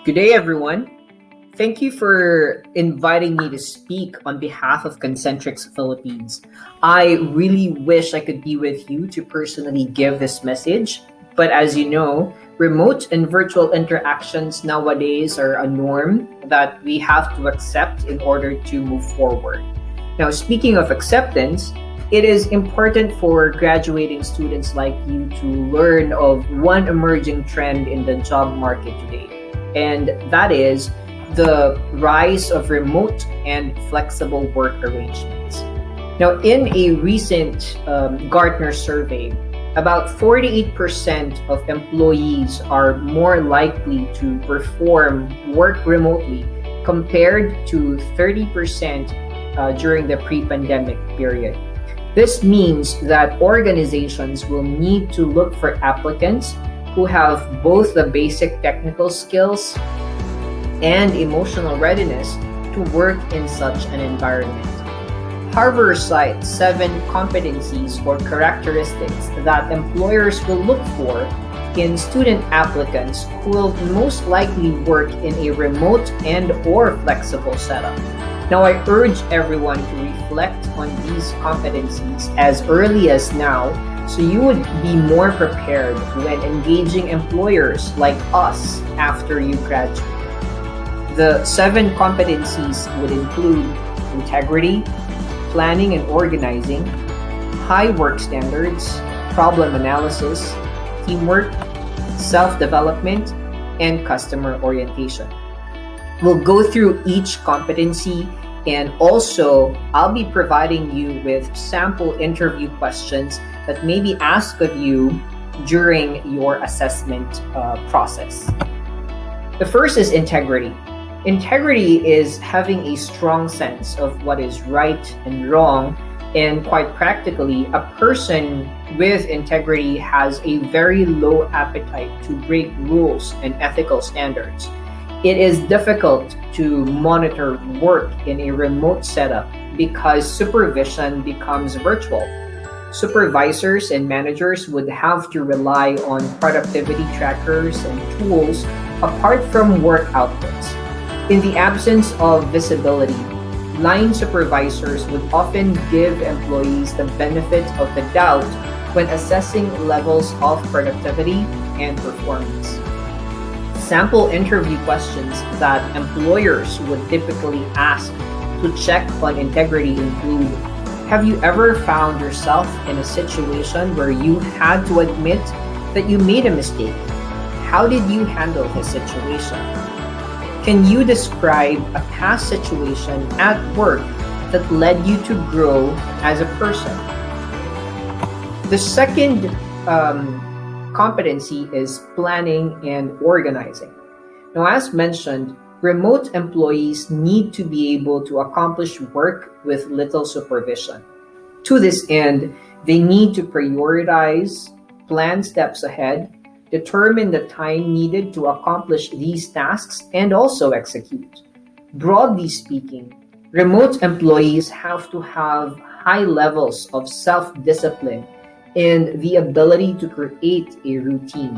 Good day, everyone. Thank you for inviting me to speak on behalf of Concentrics Philippines. I really wish I could be with you to personally give this message, but as you know, remote and virtual interactions nowadays are a norm that we have to accept in order to move forward. Now, speaking of acceptance, it is important for graduating students like you to learn of one emerging trend in the job market today, and that is the rise of remote and flexible work arrangements. Now, in a recent Gartner survey, about 48% of employees are more likely to perform work remotely compared to 30% during the pre-pandemic period. This means that organizations will need to look for applicants who have both the basic technical skills and emotional readiness to work in such an environment. Harvard cites 7 competencies or characteristics that employers will look for in student applicants who will most likely work in a remote and or flexible setup. Now, I urge everyone to reflect on these competencies as early as now so you would be more prepared when engaging employers like us after you graduate. The 7 competencies would include integrity, planning and organizing, high work standards, problem analysis, teamwork, self-development, and customer orientation. We'll go through each competency, and also I'll be providing you with sample interview questions that may be asked of you during your assessment process. The first is integrity. Integrity is having a strong sense of what is right and wrong, and quite practically, a person with integrity has a very low appetite to break rules and ethical standards. It is difficult to monitor work in a remote setup because supervision becomes virtual. Supervisors and managers would have to rely on productivity trackers and tools apart from work outputs. In the absence of visibility, line supervisors would often give employees the benefit of the doubt when assessing levels of productivity and performance. Sample interview questions that employers would typically ask to check on integrity include: have you ever found yourself in a situation where you had to admit that you made a mistake? How did you handle the situation? Can you describe a past situation at work that led you to grow as a person? The second competency is planning and organizing. Now, as mentioned, remote employees need to be able to accomplish work with little supervision. To this end, they need to prioritize, plan steps ahead, determine the time needed to accomplish these tasks, and also execute. Broadly speaking, remote employees have to have high levels of self-discipline and the ability to create a routine.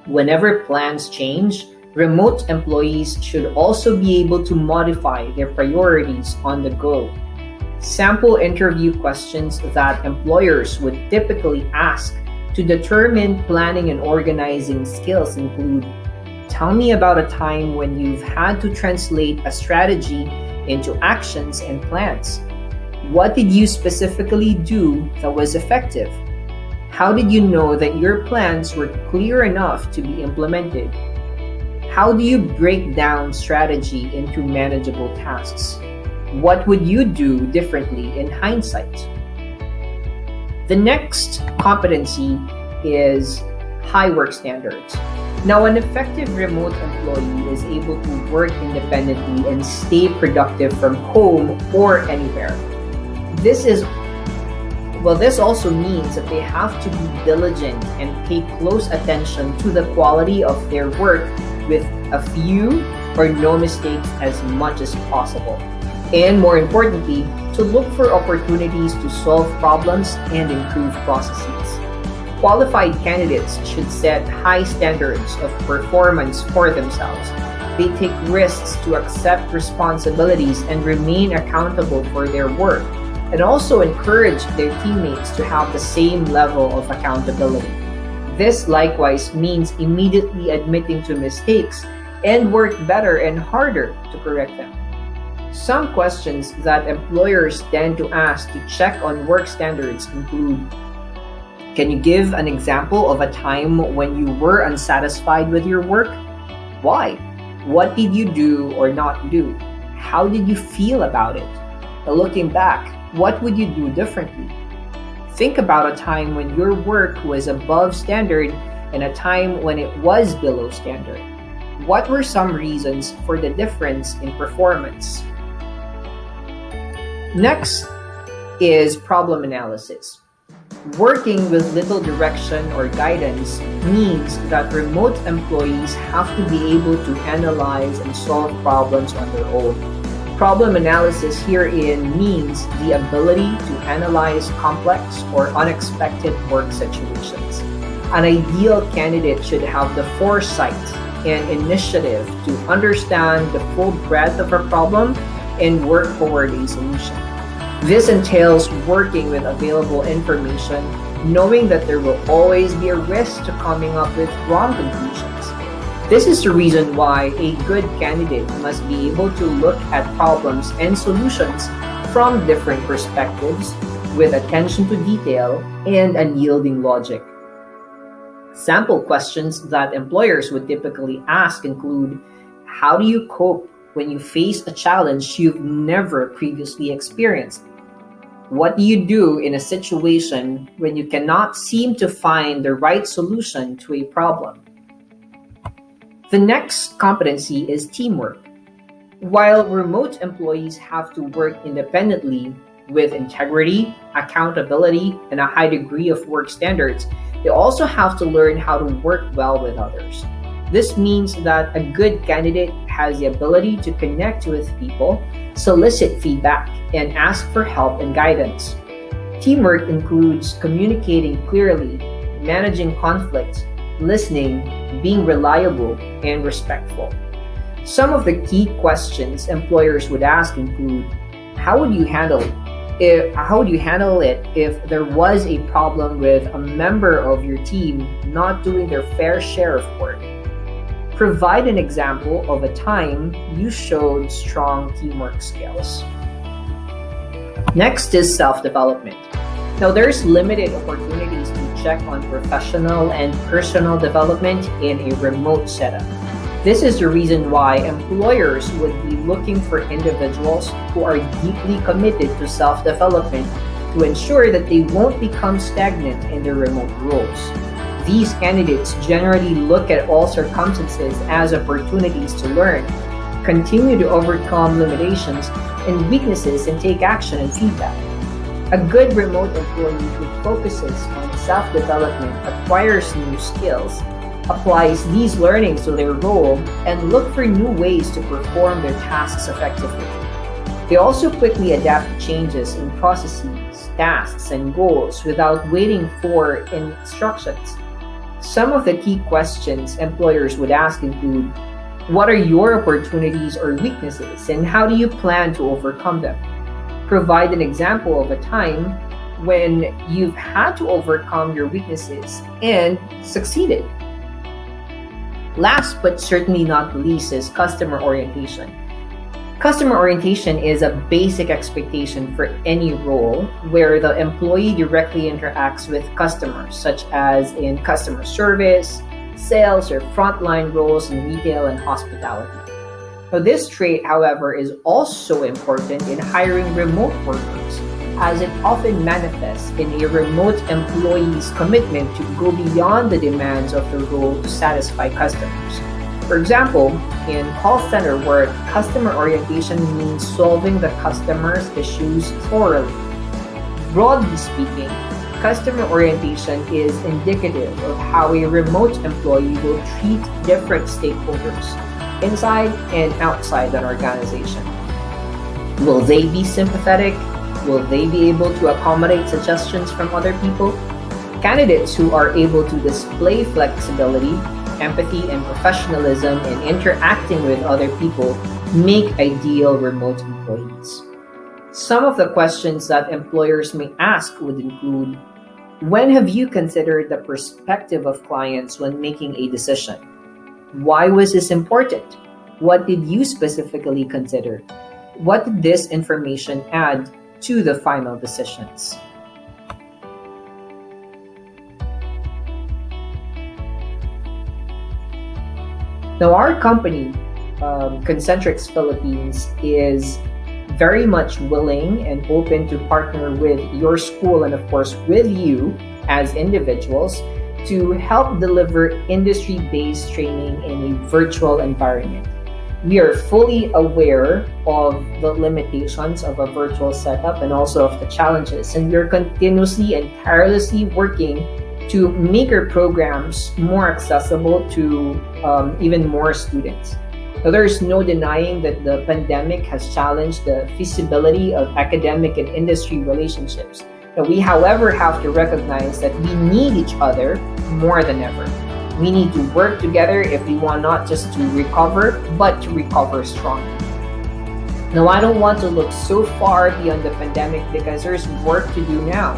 Whenever plans change, remote employees should also be able to modify their priorities on the go. Sample interview questions that employers would typically ask to determine planning and organizing skills include: tell me about a time when you've had to translate a strategy into actions and plans. What did you specifically do that was effective? How did you know that your plans were clear enough to be implemented? How do you break down strategy into manageable tasks? What would you do differently in hindsight? The next competency is high work standards. Now, an effective remote employee is able to work independently and stay productive from home or anywhere. This also means that they have to be diligent and pay close attention to the quality of their work with a few or no mistakes as much as possible. And more importantly, to look for opportunities to solve problems and improve processes. Qualified candidates should set high standards of performance for themselves. They take risks to accept responsibilities and remain accountable for their work, and also encourage their teammates to have the same level of accountability. This likewise means immediately admitting to mistakes and work better and harder to correct them. Some questions that employers tend to ask to check on work standards include: can you give an example of a time when you were unsatisfied with your work? Why? What did you do or not do? How did you feel about it? Looking back, what would you do differently? Think about a time when your work was above standard and a time when it was below standard. What were some reasons for the difference in performance? Next is problem analysis. Working with little direction or guidance means that remote employees have to be able to analyze and solve problems on their own. Problem analysis herein means the ability to analyze complex or unexpected work situations. An ideal candidate should have the foresight and initiative to understand the full breadth of a problem and work toward a solution. This entails working with available information, knowing that there will always be a risk to coming up with wrong conclusions. This is the reason why a good candidate must be able to look at problems and solutions from different perspectives with attention to detail and unyielding logic. Sample questions that employers would typically ask include: how do you cope when you face a challenge you've never previously experienced? What do you do in a situation when you cannot seem to find the right solution to a problem? The next competency is teamwork. While remote employees have to work independently with integrity, accountability, and a high degree of work standards, they also have to learn how to work well with others. This means that a good candidate has the ability to connect with people, solicit feedback, and ask for help and guidance. Teamwork includes communicating clearly, managing conflict, listening, being reliable, and respectful. Some of the key questions employers would ask include: how would you handle it if there was a problem with a member of your team not doing their fair share of work? Provide an example of a time you showed strong teamwork skills. Next is self-development. Now, there's limited opportunities to check on professional and personal development in a remote setup. This is the reason why employers would be looking for individuals who are deeply committed to self-development to ensure that they won't become stagnant in their remote roles. These candidates generally look at all circumstances as opportunities to learn, continue to overcome limitations and weaknesses, and take action and feedback. A good remote employee who focuses on self-development, acquires new skills, applies these learnings to their role, and look for new ways to perform their tasks effectively. They also quickly adapt to changes in processes, tasks, and goals without waiting for instructions. Some of the key questions employers would ask include: what are your opportunities or weaknesses, and how do you plan to overcome them? Provide an example of a time when you've had to overcome your weaknesses and succeeded. Last but certainly not least is customer orientation. Customer orientation is a basic expectation for any role where the employee directly interacts with customers, such as in customer service, sales, or frontline roles in retail and hospitality. Now, this trait, however, is also important in hiring remote workers, as it often manifests in a remote employee's commitment to go beyond the demands of the role to satisfy customers. For example, in call center work, customer orientation means solving the customer's issues thoroughly. Broadly speaking, customer orientation is indicative of how a remote employee will treat different stakeholders inside and outside an organization. Will they be sympathetic? Will they be able to accommodate suggestions from other people? Candidates who are able to display flexibility, empathy, and professionalism in interacting with other people make ideal remote employees. Some of the questions that employers may ask would include: when have you considered the perspective of clients when making a decision? Why was this important? What did you specifically consider? What did this information add to the final decisions? Now, our company, Concentrix Philippines, is very much willing and open to partner with your school and, of course, with you as individuals to help deliver industry-based training in a virtual environment. We are fully aware of the limitations of a virtual setup and also of the challenges, and we're continuously and tirelessly working to make our programs more accessible to even more students. Now, there's no denying that the pandemic has challenged the feasibility of academic and industry relationships. Now, we, however, have to recognize that we need each other more than ever. We need to work together if we want not just to recover, but to recover strongly. Now, I don't want to look so far beyond the pandemic because there's work to do now.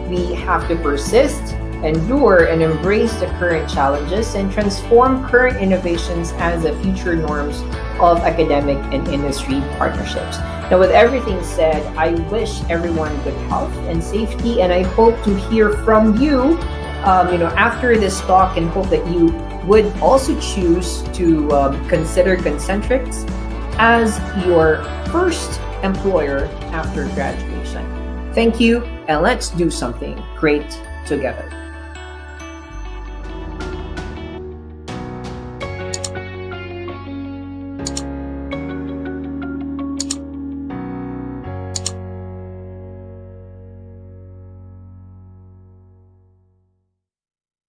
We have to persist, endure, and embrace the current challenges and transform current innovations as the future norms of academic and industry partnerships. Now, with everything said, I wish everyone good health and safety, and I hope to hear from you, after this talk, and hope that you would also choose to consider Concentrix as your first employer after graduation. Thank you, and let's do something great together.